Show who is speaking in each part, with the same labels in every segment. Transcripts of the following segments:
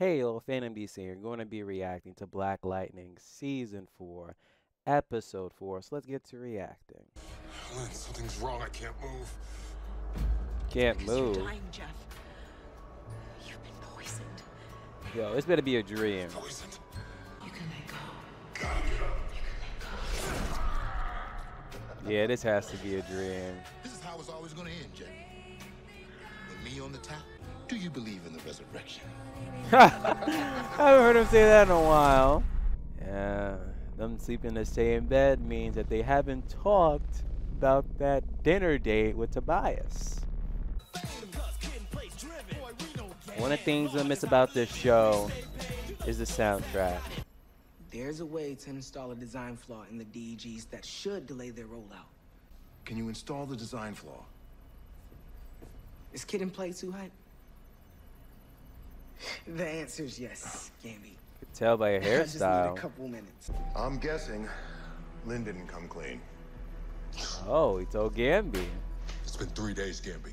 Speaker 1: Hey, yo, Fandom DC here. Going to be reacting to Black Lightning Season 4, Episode 4. So let's get to reacting.
Speaker 2: Lynn, something's wrong. I can't move.
Speaker 1: Can't
Speaker 3: Because
Speaker 1: move.
Speaker 3: You're dying, Jeff. You've been poisoned.
Speaker 1: Yo, it's better be a dream.
Speaker 2: Poisoned.
Speaker 3: You can let go.
Speaker 2: Gotta get up.
Speaker 3: You can let go.
Speaker 1: Yeah, this has to be a dream.
Speaker 4: This is how it's always going to end, Jeff. With me on the top. Do you believe in the resurrection?
Speaker 1: I haven't heard him say that in a while. Yeah, them sleeping to stay in bed means that they haven't talked about that dinner date with Tobias. One of the things I miss about this show is the soundtrack.
Speaker 5: There's a way to install a design flaw in the DEGs that should delay their rollout.
Speaker 6: Can you install the design flaw?
Speaker 5: Is Kid and Play too hype? The answer's yes, Gamby.
Speaker 1: Could tell by your
Speaker 5: I just need a
Speaker 1: hairstyle.
Speaker 5: couple minutes.
Speaker 6: I'm guessing Lynn didn't come clean.
Speaker 1: Oh, he told Gamby.
Speaker 2: It's been 3 days, Gamby.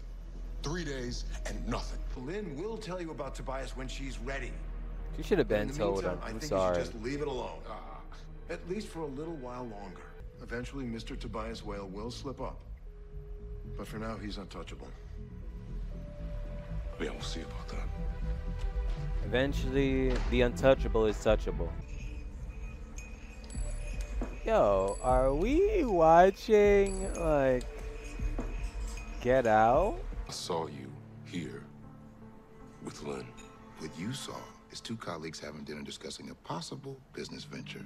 Speaker 2: 3 days and nothing.
Speaker 6: Lynn will tell you about Tobias when she's ready.
Speaker 1: She should have
Speaker 6: In
Speaker 1: been
Speaker 6: the
Speaker 1: told
Speaker 6: meantime,
Speaker 1: him.
Speaker 6: I
Speaker 1: I'm
Speaker 6: think
Speaker 1: sorry.
Speaker 6: you should just leave it alone. At least for a little while longer. Eventually, Mr. Tobias Whale will slip up. But for now, he's untouchable.
Speaker 2: Yeah, we'll see about that.
Speaker 1: Eventually, the untouchable is touchable. Yo, are we watching, like, Get Out?
Speaker 2: I saw you here with Lynn.
Speaker 4: What you saw is two colleagues having dinner discussing a possible business venture.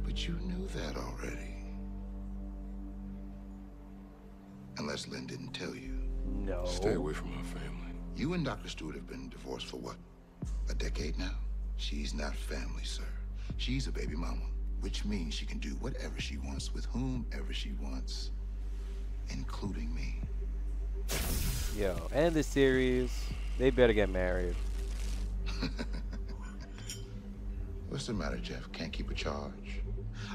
Speaker 4: But you knew that already. Unless Lynn didn't tell you.
Speaker 1: No.
Speaker 2: Stay away from my family.
Speaker 4: You and Dr. Stewart have been divorced for what? A decade now? She's not family, sir. She's a baby mama, which means she can do whatever she wants with whomever she wants, including me.
Speaker 1: Yo, and the series, they better get married.
Speaker 4: What's the matter, Jeff? Can't keep a charge?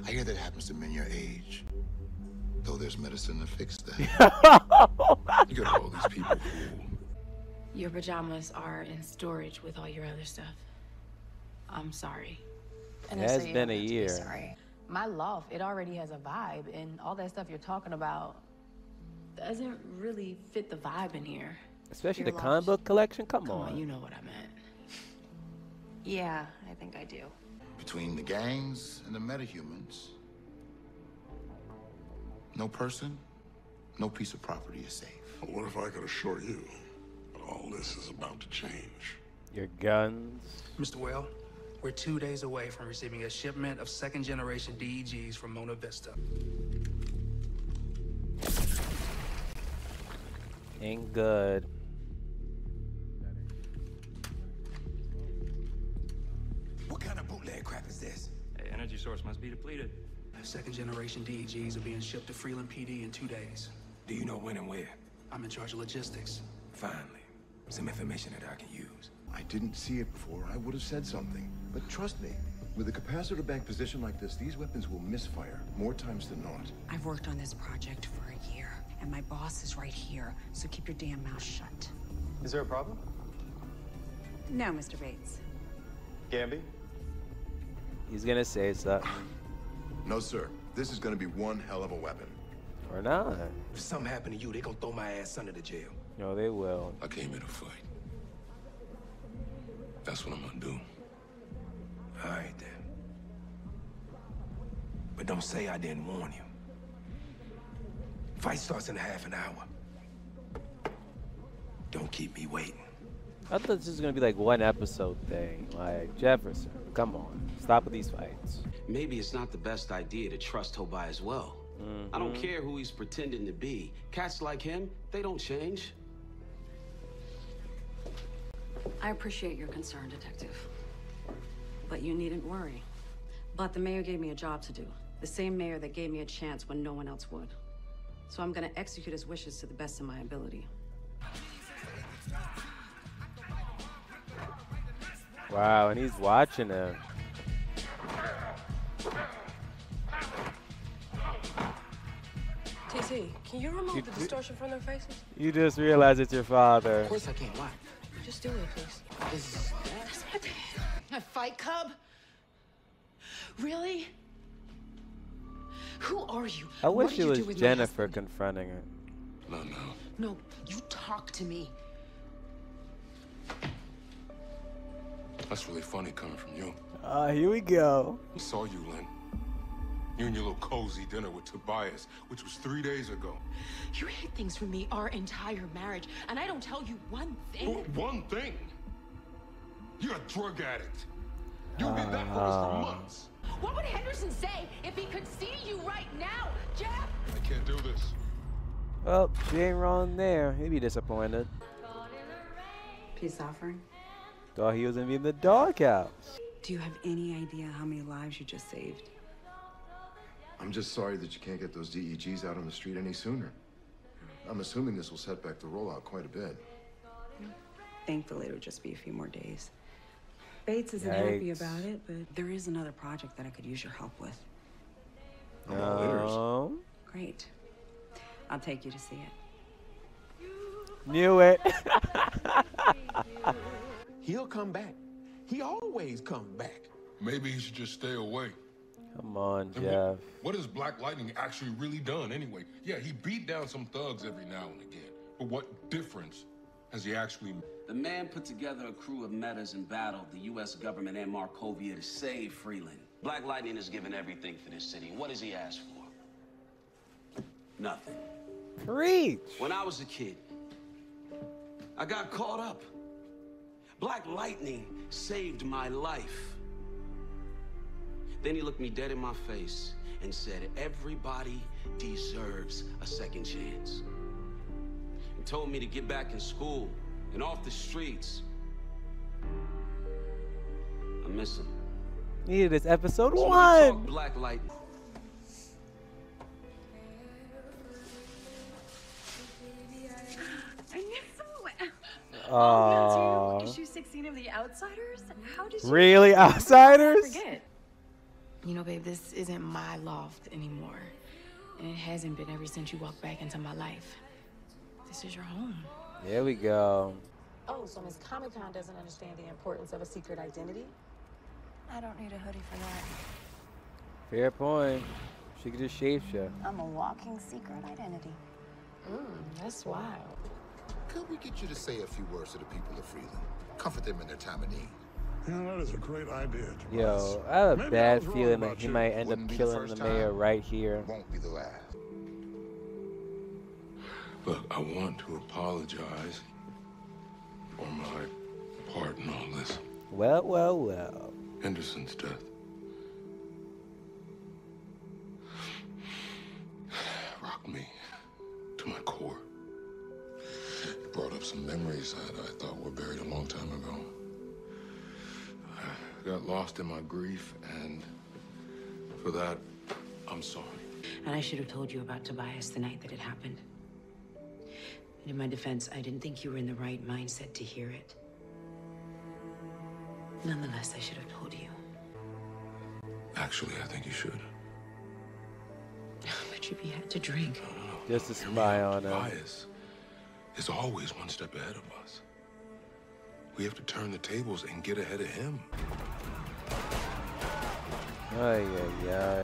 Speaker 4: I hear that happens to men your age. Though there's medicine to fix that.
Speaker 2: You got all these people fooled.
Speaker 3: Your pajamas are in storage with all your other stuff. I'm sorry.
Speaker 1: It has been a year.
Speaker 7: Sorry. My loft, it already has a vibe, and all that stuff you're talking about
Speaker 3: Doesn't really fit the vibe in here.
Speaker 1: Especially
Speaker 7: Your
Speaker 1: the comic
Speaker 7: loft.
Speaker 1: book collection. Come
Speaker 3: Come
Speaker 1: on.
Speaker 3: on, you know what I meant.
Speaker 7: Yeah, I think I do.
Speaker 4: Between the gangs and the metahumans, no person, no piece of property is safe.
Speaker 2: What if I could assure you that all this is about to change?
Speaker 1: Your guns.
Speaker 8: Mr. Whale, we're 2 days away from receiving a shipment of second-generation DEGs from Mona Vista.
Speaker 1: Ain't good.
Speaker 9: What kind of bootleg crap is this?
Speaker 10: The energy source must be depleted.
Speaker 8: Second-generation DEGs are being shipped to Freeland PD in 2 days.
Speaker 9: Do you know when and where?
Speaker 8: I'm in charge of logistics.
Speaker 9: Finally, some information that I can use.
Speaker 6: I didn't see it before. I would have said something. But trust me, with a capacitor bank position like this, these weapons will misfire more times than not.
Speaker 11: I've worked on this project for a year, and my boss is right here, so keep your damn mouth shut.
Speaker 10: Is there a problem?
Speaker 11: No, Mr. Bates.
Speaker 10: Gamby?
Speaker 1: He's gonna say something.
Speaker 6: No, sir. This is going to be one hell of a weapon.
Speaker 1: Or not.
Speaker 9: If something happened to you, they gonna throw my ass under the jail.
Speaker 1: No, they will.
Speaker 2: I came here to fight. That's what I'm gonna do.
Speaker 9: All right, then. But don't say I didn't warn you. Fight starts in half an hour. Don't keep me waiting.
Speaker 1: I thought this was gonna be like one episode thing. Like, Jefferson, come on. Stop with these fights.
Speaker 12: Maybe it's not the best idea to trust Tobias well. I don't care who he's pretending to be. Cats like him, they don't change.
Speaker 13: I appreciate your concern, Detective. But you needn't worry. But the mayor gave me a job to do. The same mayor that gave me a chance when no one else would. So I'm gonna execute his wishes to the best of my ability.
Speaker 1: Wow, and he's watching him.
Speaker 14: TC, can you remove the distortion from their faces?
Speaker 1: You just realized it's your father.
Speaker 5: Of course I can't. Why?
Speaker 3: Just do it, please. That's my dad.
Speaker 14: A fight club? Really? Who are you?
Speaker 1: I
Speaker 14: What
Speaker 1: wish
Speaker 14: did
Speaker 1: it
Speaker 14: you
Speaker 1: was
Speaker 14: do with my
Speaker 1: Jennifer
Speaker 14: husband?
Speaker 1: confronting her.
Speaker 6: Not now.
Speaker 14: No, you talk to me.
Speaker 6: That's really funny coming from you.
Speaker 1: Here we go.
Speaker 6: He saw you, Lynn. You and your little cozy dinner with Tobias, which was 3 days ago.
Speaker 14: You hid things from me our entire marriage, and I don't tell you one thing.
Speaker 6: One thing? You're a drug addict. You've been that for us for months.
Speaker 14: What would Henderson say if he could see you right now, Jeff?
Speaker 6: I can't do this.
Speaker 1: Well, she ain't wrong there. He'd be disappointed.
Speaker 11: Peace offering.
Speaker 1: Thought he was gonna be in the doghouse.
Speaker 11: Do you have any idea how many lives you just saved?
Speaker 6: I'm just sorry that you can't get those DEGs out on the street any sooner. I'm assuming this will set back the rollout quite a bit.
Speaker 11: Thankfully, it'll just be a few more days. Bates isn't happy
Speaker 1: Yikes.
Speaker 11: about it, but there is another project that I could use your help with.
Speaker 6: I'm all ears.
Speaker 1: No.
Speaker 11: Great. I'll take you to see it.
Speaker 1: Knew it.
Speaker 9: He'll come back. He always comes back.
Speaker 6: Maybe he should just stay away.
Speaker 1: Come on,
Speaker 6: And
Speaker 1: Jeff.
Speaker 6: what has Black Lightning actually really done anyway? Yeah, he beat down some thugs every now and again. But what difference has he actually made?
Speaker 12: The man put together a crew of metas and battled the U.S. government and Markovia to save Freeland. Black Lightning has given everything for this city. What does he ask for? Nothing.
Speaker 1: Preach.
Speaker 12: When I was a kid, I got caught up. Black Lightning saved my life. Then he looked me dead in my face and said, everybody deserves a second chance. He told me to get back in school and off the streets. I miss him.
Speaker 1: Needed this episode
Speaker 12: So when we
Speaker 1: 1.
Speaker 12: talk Black Lightning.
Speaker 13: I knew it.
Speaker 1: Oh,
Speaker 13: That's you. Issue 16 of The Outsiders? How did you...
Speaker 1: really, Outsiders?
Speaker 3: Forget. You know, babe, this isn't my loft anymore. And it hasn't been ever since you walked back into my life. This is your home.
Speaker 1: There we go.
Speaker 7: Oh, so Miss Comic-Con doesn't understand the importance of a secret identity?
Speaker 13: I don't need a hoodie for that.
Speaker 1: Fair point. She could just shapeshift.
Speaker 13: I'm a walking secret identity.
Speaker 3: That's wild.
Speaker 4: Could we get you to say a few words to the people of Freeland? Comfort them in their time of need.
Speaker 2: You know, that is a great idea, Tobias.
Speaker 1: Yo, I have a
Speaker 2: Maybe I
Speaker 1: bad
Speaker 2: was wrong
Speaker 1: feeling that
Speaker 2: about
Speaker 1: he
Speaker 2: you.
Speaker 1: might end
Speaker 4: Wouldn't
Speaker 1: up
Speaker 4: be the
Speaker 1: killing
Speaker 4: first
Speaker 1: the mayor
Speaker 4: time.
Speaker 1: right here.
Speaker 4: Won't be the last.
Speaker 6: Look, I want to apologize for my part in all this.
Speaker 1: Well, well, well.
Speaker 6: Henderson's death. Rocked me to my core. It brought up some memories that I thought were buried a long time ago. I got lost in my grief, and for that, I'm sorry.
Speaker 13: And I should have told you about Tobias the night that it happened. And in my defense, I didn't think you were in the right mindset to hear it. Nonetheless, I should have told you.
Speaker 6: Actually, I think you should.
Speaker 13: But you had to drink.
Speaker 1: Just to spy on him.
Speaker 6: Tobias is always one step ahead of us. We have to turn the tables and get ahead of him.
Speaker 1: Ay, ay, ay.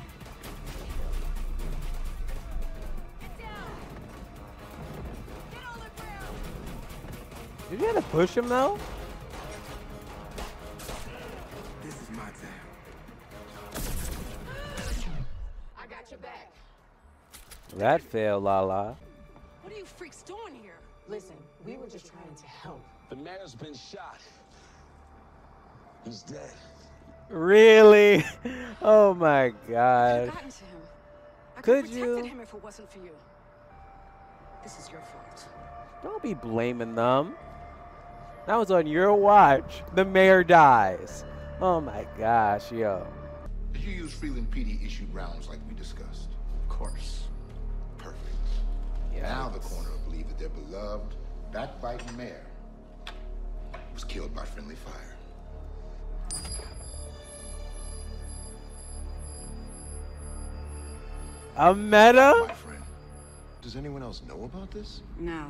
Speaker 1: Did you have to push him though?
Speaker 9: This is my time.
Speaker 14: I got your back.
Speaker 1: That failed, Lala.
Speaker 14: What are you freaks doing here?
Speaker 7: Listen, we were just trying to help.
Speaker 12: The mayor's been shot. He's dead.
Speaker 1: Really? Oh my God.
Speaker 14: Gotten to him. I
Speaker 1: Could
Speaker 14: could have
Speaker 1: you?
Speaker 14: protected him if it wasn't for you. This is your fault.
Speaker 1: Don't be blaming them. That was on your watch. The mayor dies. Oh my gosh, yo.
Speaker 4: Did you use Freeland PD issued rounds like we discussed?
Speaker 5: Of course.
Speaker 4: Perfect.
Speaker 1: Yeah.
Speaker 4: Now the coroner will believe that their beloved, backbiting mayor was killed by friendly fire.
Speaker 1: A meta?
Speaker 6: My friend, does anyone else know about this?
Speaker 11: No.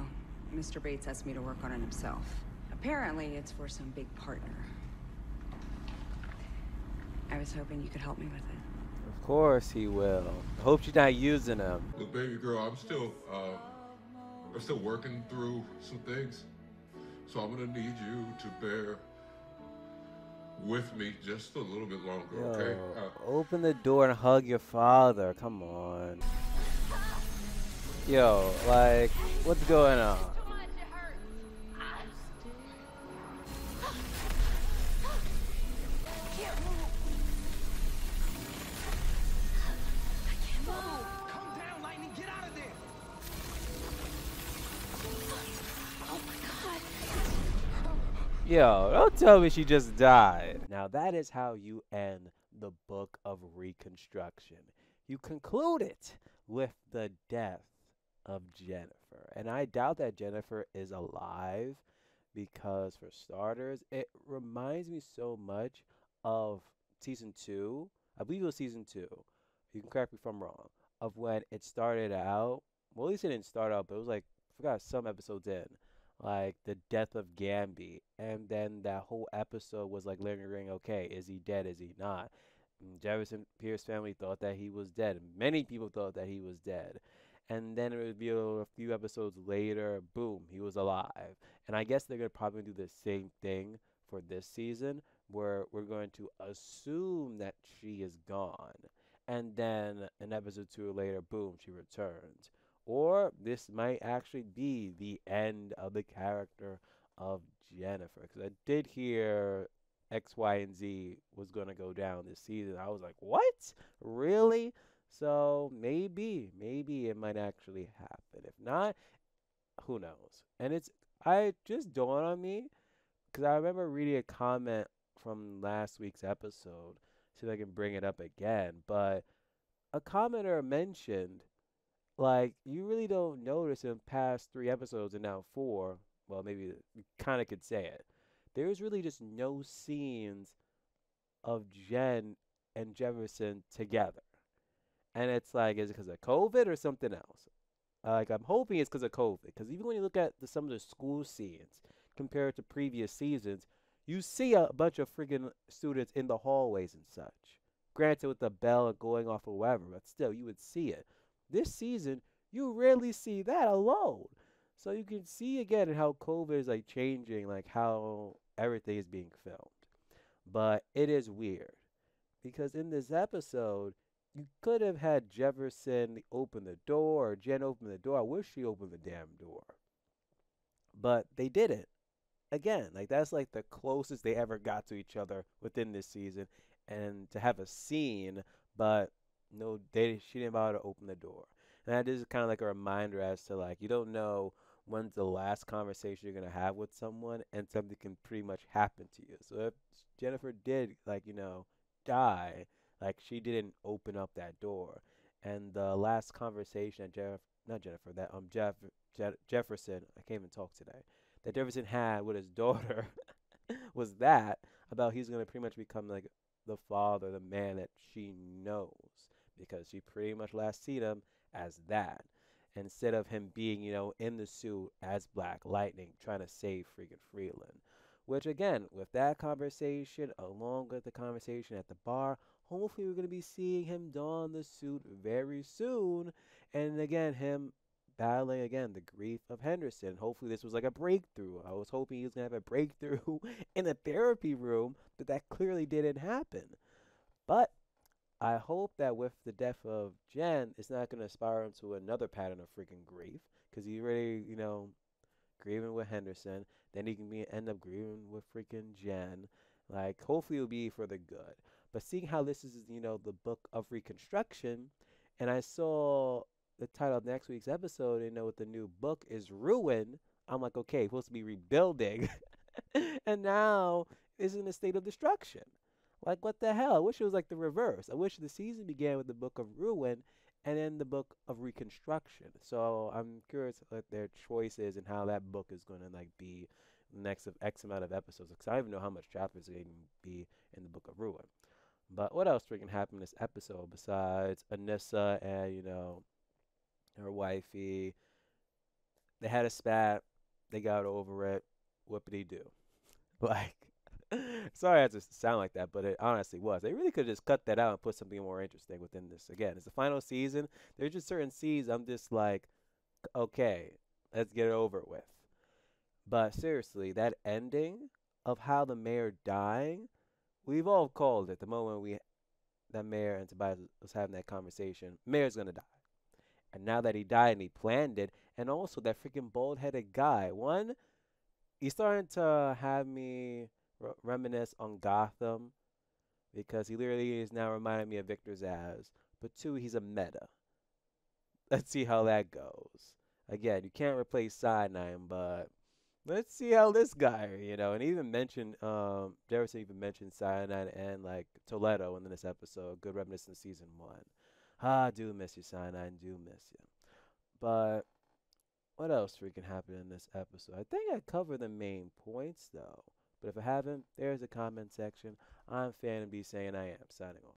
Speaker 11: Mr. Bates asked me to work on it himself. I Apparently, it's for some big partner. I was hoping you could help me with it.
Speaker 1: Of course he will. I hope she's not using him.
Speaker 2: Look, baby girl, I'm still working through some things. So I'm gonna need you to bear with me just a little bit longer,
Speaker 1: Yo,
Speaker 2: okay?
Speaker 1: open the door and hug your father. Come on. Yo, like, what's going on? Yo, don't tell me she just died. Now that is how you end the book of Reconstruction. You conclude it with the death of Jennifer. And I doubt that Jennifer is alive because, for starters, it reminds me so much of season 2. I believe it was season 2. You can correct me if I'm wrong. Of when it started out. Well, at least it didn't start out, but it was like, I forgot some episodes in. Like the death of Gamby, and then that whole episode was like lingering. Okay, is he dead? Is he not? And Jefferson Pierce's family thought that he was dead. Many people thought that he was dead, and then it would be a few episodes later. Boom, he was alive. And I guess they're gonna probably do the same thing for this season, where we're going to assume that she is gone, and then in episode 2 later, boom, she returns. Or this might actually be the end of the character of Jennifer. Because I did hear X, Y, and Z was going to go down this season. I was like, what? Really? So maybe it might actually happen. If not, who knows? And I just dawned on me because I remember reading a comment from last week's episode. See if I can bring it up again. But a commenter mentioned like you really don't notice in past 3 episodes and now 4. Well, maybe you kind of could say it. There's really just no scenes of Jen and Jefferson together, and it's like, is it because of COVID or something else? Like I'm hoping it's because of COVID. Because even when you look at some of the school scenes compared to previous seasons, you see a bunch of freaking students in the hallways and such. Granted, with the bell going off or whatever, but still, you would see it. This season, you rarely see that alone. So you can see again how COVID is like changing, like how everything is being filmed. But it is weird because in this episode, you could have had Jefferson open the door or Jen open the door. I wish she opened the damn door. But they didn't. Again, like that's like the closest they ever got to each other within this season. And to have a scene, but no, she didn't bother to open the door. And that is kind of like a reminder as to like you don't know when's the last conversation you're gonna have with someone, and something can pretty much happen to you. So if Jennifer did like die, like she didn't open up that door, and the last conversation that not Jennifer, that Jefferson, I can't even talk today, that Jefferson had with his daughter was that about he's gonna pretty much become like the father, the man that she knows, because she pretty much last seen him as that, instead of him being, in the suit as Black Lightning trying to save freaking Freeland. Which again, with that conversation, along with the conversation at the bar, hopefully we're gonna be seeing him don the suit very soon, and again him battling again the grief of Henderson. Hopefully this was like a breakthrough. I was hoping he was gonna have a breakthrough in the therapy room, but that clearly didn't happen. But I hope that with the death of Jen, it's not gonna spiral into another pattern of freaking grief, because he already, grieving with Henderson, then he can end up grieving with freaking Jen. Like hopefully it'll be for the good. But seeing how this is, the book of Reconstruction, and I saw the title of next week's episode, with the new book is Ruin. I'm like, okay, supposed to be rebuilding, and now it's in a state of destruction. Like, what the hell? I wish it was like the reverse. I wish the season began with the book of Ruin, and then the book of Reconstruction. So I'm curious what their choice is and how that book is going to like be next of X amount of episodes. Because I don't even know how much chapters are going to be in the book of Ruin. But what else freaking happened in this episode besides Anissa and her wifey? They had a spat. They got over it. whoopity do. Like, sorry I had to sound like that, but it honestly was. They really could just cut that out and put something more interesting within this. Again, it's the final season. There's just certain scenes I'm just like, okay, let's get it over with. But seriously, that ending of how the mayor dying, we've all called it the moment we that mayor and Tobias was having that conversation. Mayor's gonna die. And now that he died and he planned it, and also that freaking bald-headed guy, one, he's starting to have me reminisce on Gotham because he literally is now reminding me of Victor Zsasz. But two, he's a meta. Let's see how that goes. Again, you can't replace Cyanide, but let's see how this guy, and he even mentioned, Jefferson even mentioned Cyanide and like Toledo in this episode. Good reminiscence season one. I do miss you, Cyanide, do miss you. But what else freaking happened in this episode? I think I covered the main points though. But if I haven't, there's a comment section. I'm Fandom saying I am signing off.